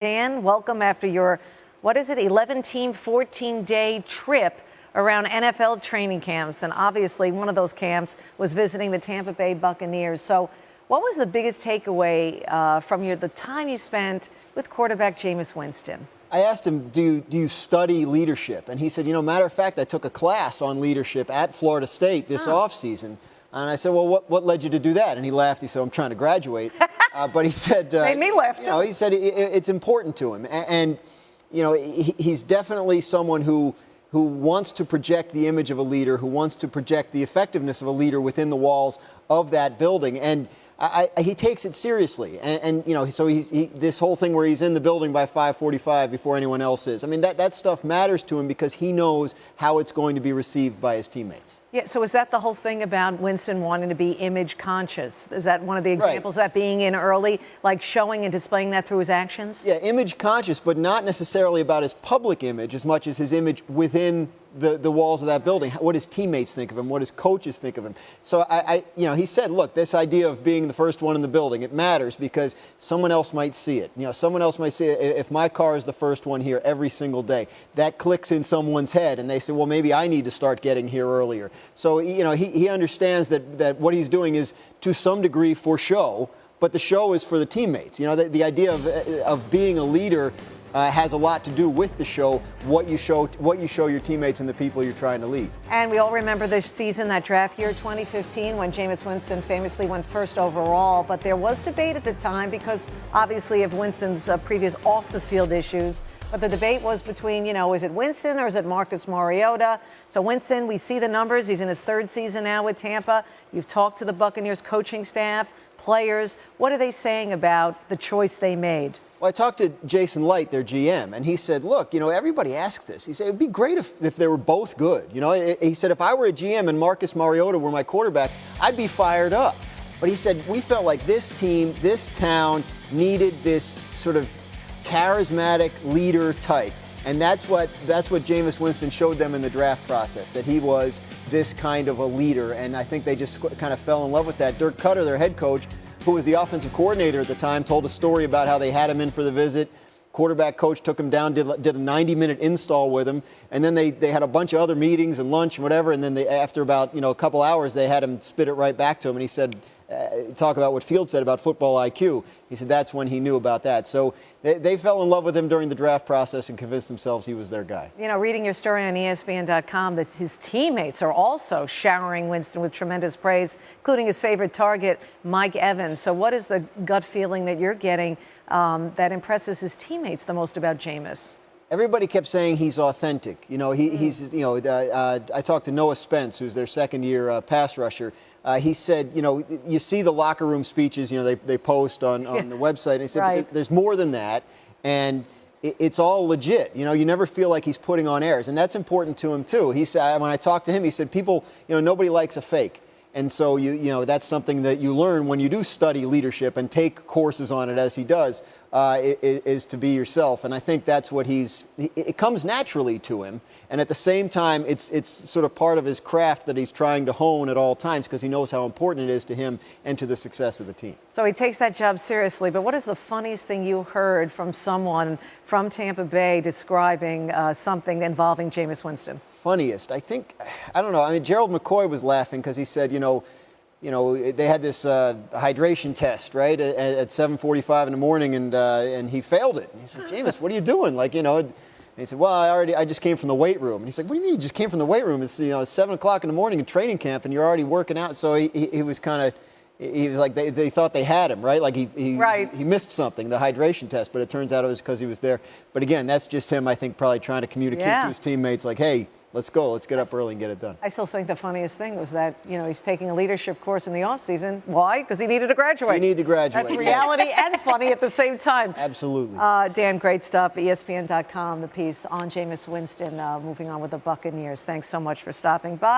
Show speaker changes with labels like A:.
A: Dan, welcome after your, 11-team, 14-day trip around NFL training camps. And obviously one of those camps was visiting the Tampa Bay Buccaneers. So what was the biggest takeaway from the time you spent with quarterback Jameis Winston?
B: I asked him, do you study leadership? And he said, matter of fact, I took a class on leadership at Florida State this offseason. And I said, well, what led you to do that? And he laughed. He said, I'm trying to graduate. But he said,
A: made me laugh.
B: He said it's important to him. And he's definitely someone who wants to project the image of a leader, who wants to project the effectiveness of a leader within the walls of that building. And he takes it seriously, so he's this whole thing where he's in the building by 5:45 before anyone else is. I mean, that stuff matters to him because he knows how it's going to be received by his teammates.
A: Yeah, so is that the whole thing about Winston wanting to be image conscious? Is that one of the examples of that being in early, like showing and displaying that through his actions?
B: Yeah, image conscious, but not necessarily about his public image as much as his image within the walls of that building. What his teammates think of him, what his coaches think of him. So he said, look, this idea of being the first one in the building, it matters because someone else might see it. Someone else might see it. If my car is the first one here every single day, that clicks in someone's head and they say, well, maybe I need to start getting here earlier. So, he understands that what he's doing is to some degree for show, but the show is for the teammates. The idea of being a leader has a lot to do with the show, what you show your teammates and the people you're trying to lead.
A: And we all remember this season, that draft year 2015, when Jameis Winston famously went first overall. But there was debate at the time because obviously of Winston's previous off-the-field issues. But the debate was between, is it Winston or is it Marcus Mariota? So Winston, we see the numbers. He's in his third season now with Tampa. You've talked to the Buccaneers coaching staff, players. What are they saying about the choice they made?
B: Well, I talked to Jason Light, their GM, and he said, look, everybody asks this. He said, it'd be great if they were both good. He said, if I were a GM and Marcus Mariota were my quarterback, I'd be fired up. But he said, we felt like this team, this town needed this sort of charismatic leader type. And that's what Jameis Winston showed them in the draft process, that he was this kind of a leader. And I think they just kind of fell in love with that. Dirk Cutter, their head coach, who was the offensive coordinator at the time, told a story about how they had him in for the visit. Quarterback coach took him down, did a 90-minute install with him, and then they had a bunch of other meetings and lunch and whatever, and then after about a couple hours, they had him spit it right back to him, and he said, talk about what Field said about football IQ. He said that's when he knew about that. So they fell in love with him during the draft process and convinced themselves he was their guy.
A: Reading your story on ESPN.com, that his teammates are also showering Winston with tremendous praise, including his favorite target, Mike Evans. So what is the gut feeling that you're getting that impresses his teammates the most about Jameis?
B: Everybody kept saying he's authentic. I talked to Noah Spence, who's their second-year pass rusher. He said, you see the locker room speeches, they post on the website. And he said,
A: right.
B: There's more than that, and it's all legit. You never feel like he's putting on airs, and that's important to him too. He said, when I talked to him, he said, people, nobody likes a fake. And so, that's something that you learn when you do study leadership and take courses on it, as he does, is to be yourself. And I think that's what it comes naturally to him. And at the same time, it's sort of part of his craft that he's trying to hone at all times because he knows how important it is to him and to the success of the team.
A: So he takes that job seriously. But what is the funniest thing you heard from someone from Tampa Bay describing something involving Jameis Winston?
B: Funniest, I don't know. I mean, Gerald McCoy was laughing because he said, they had this hydration test, right, at 7:45 in the morning, and he failed it. And he said, Jameis, what are you doing? And he said, well, I just came from the weight room. And he's like, what do you mean you just came from the weight room? It's, it's 7 o'clock in the morning in training camp, and you're already working out. So he was kind of, he was like, they thought they had him, right? Like he missed something, the hydration test, but it turns out it was because he was there. But again, that's just him, I think, probably trying to communicate to his teammates, like, hey, let's go. Let's get up early and get it done.
A: I still think the funniest thing was that, he's taking a leadership course in the offseason. Why? Because he needed to graduate.
B: You need to graduate.
A: That's reality and funny at the same time.
B: Absolutely.
A: Dan, great stuff. ESPN.com, the piece on Jameis Winston, moving on with the Buccaneers. Thanks so much for stopping by.